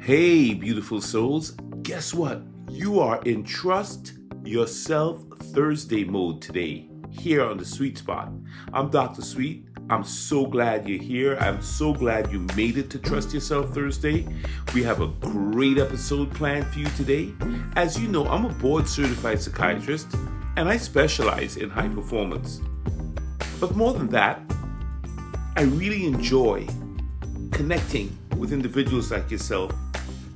Hey, beautiful souls. Guess what? You are in Trust Yourself Thursday mode today, here on the Sweet Spot. I'm Dr. Sweet. I'm so glad you're here. I'm so glad you made it to Trust Yourself Thursday. We have a great episode planned for you today. As you know, I'm a board-certified psychiatrist, and I specialize in high performance. But more than that, I really enjoy connecting with individuals like yourself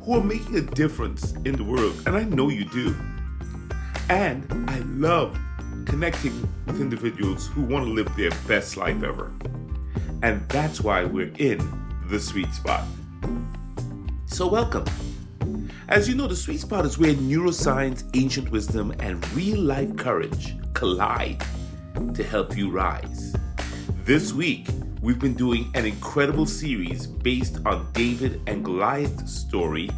who are making a difference in the world, and I know you do. And I love connecting with individuals who want to live their best life ever. And that's why we're in the Sweet Spot. So welcome. As you know, the Sweet Spot is where neuroscience, ancient wisdom, and real-life courage collide to help you rise. This week, we've been doing an incredible series based on David and Goliath's story,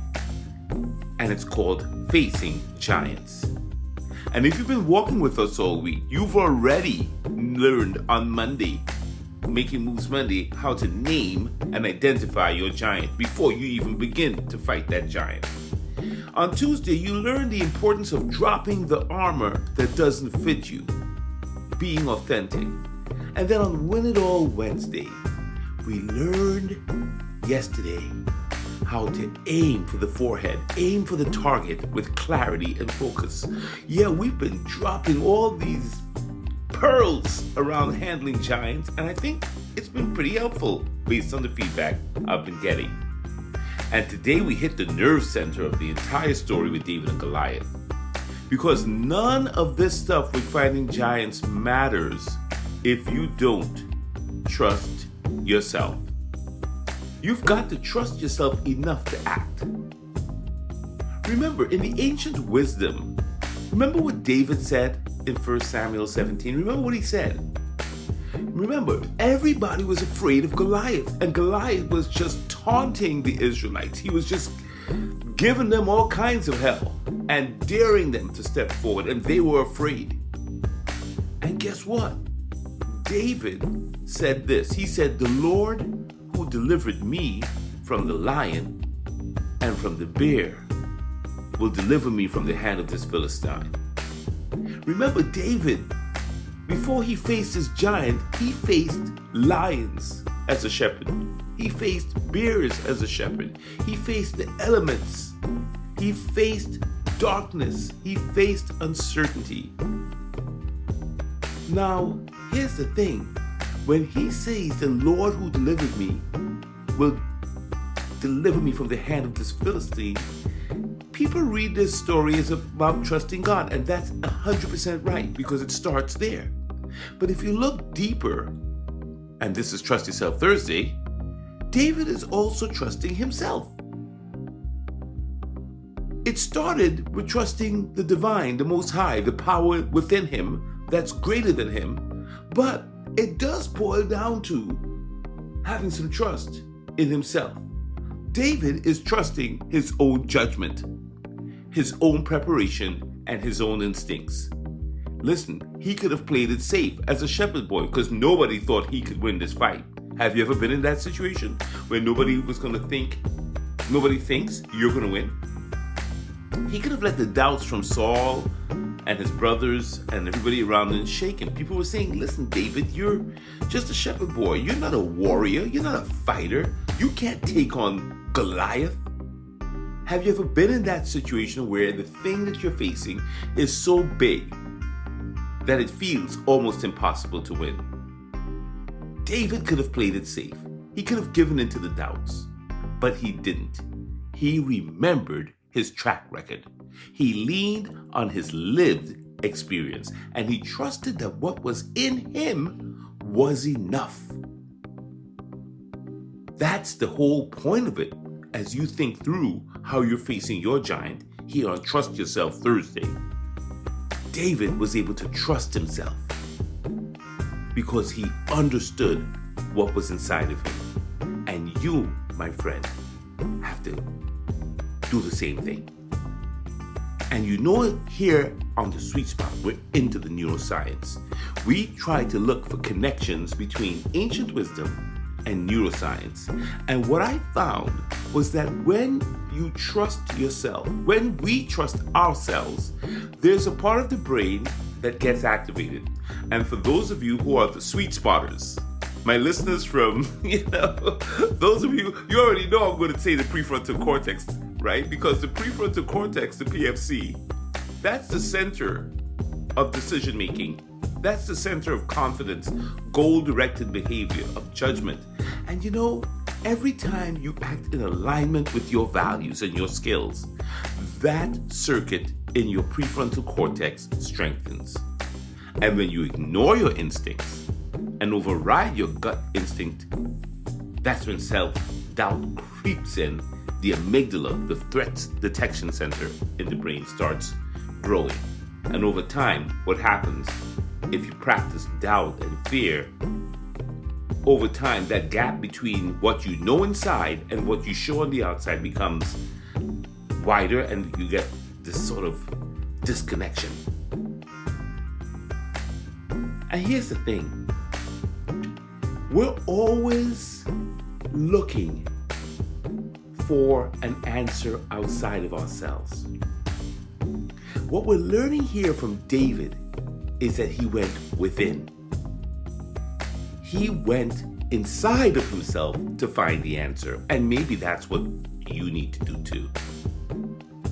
and it's called Facing Giants. And if you've been walking with us all week, you've already learned on Monday, Making Moves Monday, how to name and identify your giant before you even begin to fight that giant. On Tuesday, you learned the importance of dropping the armor that doesn't fit you, being authentic. And then on Win It All Wednesday, we learned yesterday how to aim for the forehead, aim for the target with clarity and focus. Yeah, we've been dropping all these pearls around handling giants, and I think it's been pretty helpful based on the feedback I've been getting. And today we hit the nerve center of the entire story with David and Goliath. Because none of this stuff with fighting giants matters if you don't trust yourself. You've got to trust yourself enough to act. Remember, in the ancient wisdom, remember what David said in 1 Samuel 17? Remember what he said? Remember, everybody was afraid of Goliath, and Goliath was just taunting the Israelites. He was just giving them all kinds of hell and daring them to step forward, and they were afraid. And guess what? David said this. He said, "The Lord who delivered me from the lion and from the bear will deliver me from the hand of this Philistine." Remember, David, before he faced his giant, he faced lions as a shepherd. He faced bears as a shepherd. He faced the elements. He faced darkness. He faced uncertainty. Now, here's the thing. When he says, "The Lord who delivered me will deliver me from the hand of this Philistine," people read this story as about trusting God, and that's 100% right, because it starts there. But if you look deeper, and this is Trust Yourself Thursday, David is also trusting himself. It started with trusting the divine, the Most High, the power within him that's greater than him. But it does boil down to having some trust in himself. David is trusting his own judgment, his own preparation, and his own instincts. Listen, he could have played it safe as a shepherd boy because nobody thought he could win this fight. Have you ever been in that situation where nobody thinks you're going to win? He could have let the doubts from Saul and his brothers and everybody around him shake him. People were saying, "Listen, David, you're just a shepherd boy. You're not a warrior. You're not a fighter. You can't take on Goliath." Have you ever been in that situation where the thing that you're facing is so big that it feels almost impossible to win? David could have played it safe. He could have given in to the doubts, but he didn't. He remembered his track record. He leaned on his lived experience, and he trusted that what was in him was enough. That's the whole point of it as you think through how you're facing your giant here on Trust Yourself Thursday. David was able to trust himself because he understood what was inside of him. And you, my friend, have to do the same thing. And you know, here on the Sweet Spot, we're into the neuroscience. We try to look for connections between ancient wisdom and neuroscience. And what I found was that when you trust yourself, when we trust ourselves, there's a part of the brain that gets activated. And for those of you who are the sweet spotters, my listeners from, those of you already know I'm going to say the prefrontal cortex, right? Because the prefrontal cortex, the PFC, that's the center of decision making. That's the center of confidence, goal-directed behavior, of judgment. And every time you act in alignment with your values and your skills, that circuit in your prefrontal cortex strengthens. And when you ignore your instincts and override your gut instinct, that's when self-doubt creeps in. The amygdala, the threat detection center in the brain, starts growing. And over time, what happens if you practice doubt and fear, over time, that gap between what you know inside and what you show on the outside becomes wider, and you get this sort of disconnection. And here's the thing. We're always looking for an answer outside of ourselves. What we're learning here from David is that he went within. He went inside of himself to find the answer. And maybe that's what you need to do too.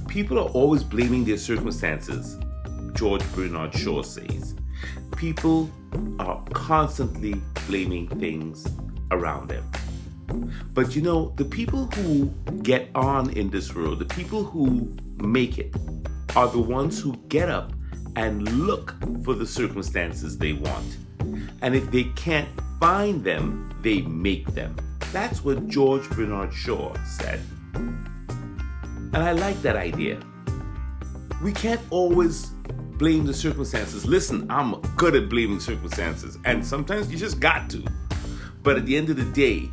People are always blaming their circumstances, George Bernard Shaw says. People are constantly blaming things around them. But the people who get on in this world, the people who make it, are the ones who get up and look for the circumstances they want. And if they can't find them, they make them. That's what George Bernard Shaw said. And I like that idea. We can't always blame the circumstances. Listen, I'm good at blaming circumstances, and sometimes you just got to. But at the end of the day,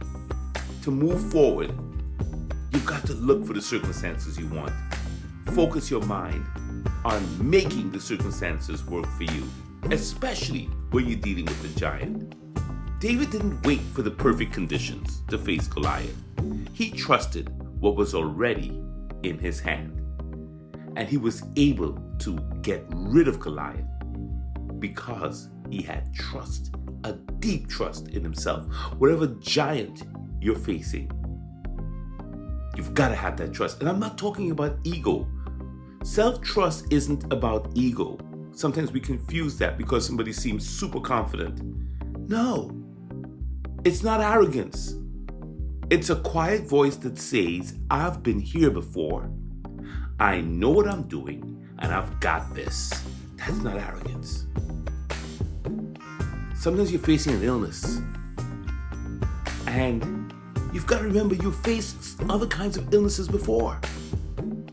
to move forward, you've got to look for the circumstances you want. Focus your mind on making the circumstances work for you, especially when you're dealing with a giant. David didn't wait for the perfect conditions to face Goliath. He trusted what was already in his hand. And he was able to get rid of Goliath because he had trust, a deep trust in himself. Whatever giant you're facing, you've got to have that trust. And I'm not talking about ego. Self-trust isn't about ego. Sometimes we confuse that because somebody seems super confident. No, it's not arrogance. It's a quiet voice that says, I've been here before. I know what I'm doing, and I've got this. That's not arrogance. Sometimes you're facing an illness, and you've got to remember you've faced other kinds of illnesses before.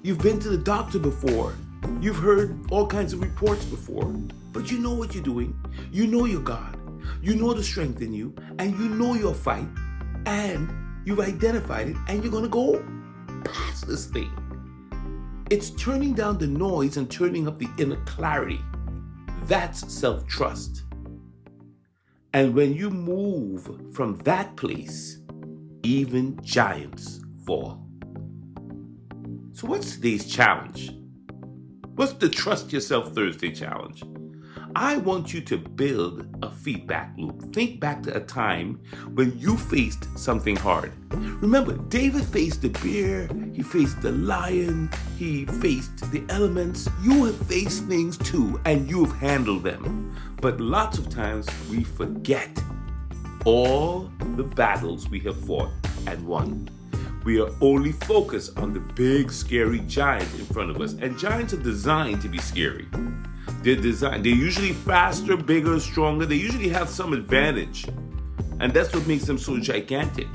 You've been to the doctor before. You've heard all kinds of reports before. But you know what you're doing. You know your God. You know the strength in you, and you know your fight, and you've identified it, and you're going to go past this thing. It's turning down the noise and turning up the inner clarity. That's self-trust. And when you move from that place, even giants fall. So what's today's challenge? What's the Trust Yourself Thursday challenge? I want you to build a feedback loop. Think back to a time when you faced something hard. Remember, David faced the bear, he faced the lion, he faced the elements. You have faced things too, and you have handled them. But lots of times we forget all the battles we have fought and won. We are only focused on the big, scary giant in front of us. And giants are designed to be scary. They're usually faster, bigger, stronger. They usually have some advantage. And that's what makes them so gigantic.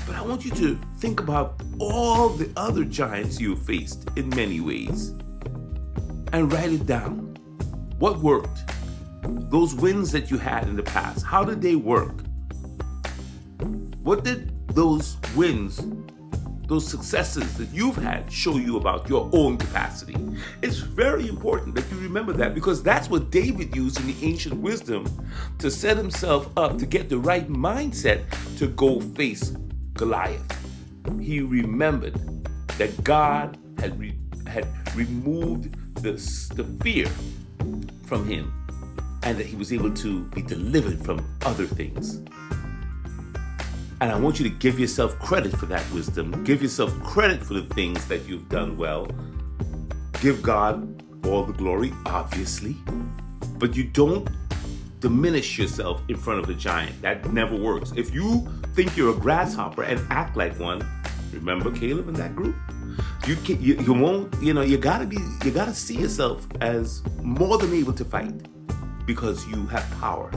But I want you to think about all the other giants you've faced in many ways. And write it down. What worked? Those wins that you had in the past, how did they work? What did those wins, those successes that you've had show you about your own capacity? It's very important that you remember that, because that's what David used in the ancient wisdom to set himself up to get the right mindset to go face Goliath. He remembered that God had removed the fear from him, and that he was able to be delivered from other things. And I want you to give yourself credit for that wisdom. Give yourself credit for the things that you've done well. Give God all the glory, obviously. But you don't diminish yourself in front of a giant. That never works. If you think you're a grasshopper and act like one, remember Caleb in that group? You won't, you gotta see yourself as more than able to fight, because you have power.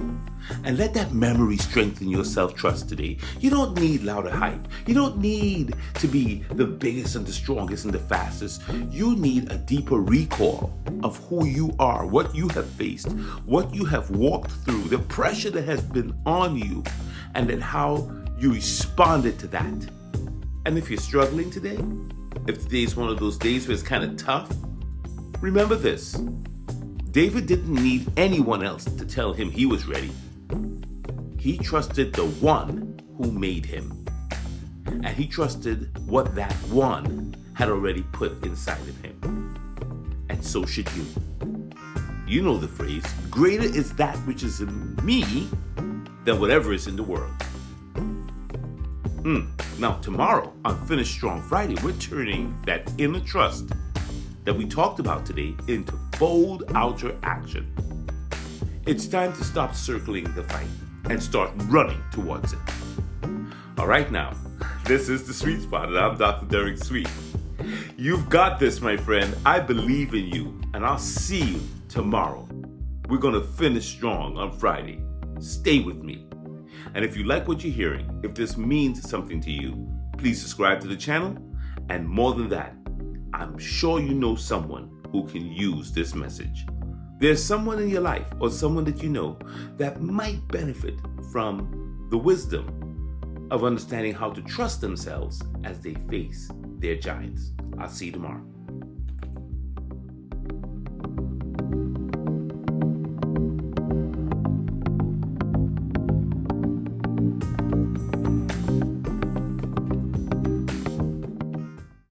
And let that memory strengthen your self-trust today. You don't need louder hype. You don't need to be the biggest and the strongest and the fastest. You need a deeper recall of who you are, what you have faced, what you have walked through, the pressure that has been on you, and then how you responded to that. And if you're struggling today, if today is one of those days where it's kind of tough, remember this. David didn't need anyone else to tell him he was ready. He trusted the one who made him. And he trusted what that one had already put inside of him. And so should you. You know the phrase, greater is that which is in me than whatever is in the world. Now tomorrow on Finish Strong Friday, we're turning that inner trust that we talked about today into bold outer action. It's time to stop circling the fight and start running towards it. All right, now, this is The Sweet Spot, and I'm Dr. Derek Sweet. You've got this, my friend. I believe in you, and I'll see you tomorrow. We're going to finish strong on Friday. Stay with me. And if you like what you're hearing, if this means something to you, please subscribe to the channel. And more than that, I'm sure you know someone who can use this message. There's someone in your life or someone that you know that might benefit from the wisdom of understanding how to trust themselves as they face their giants. I'll see you tomorrow.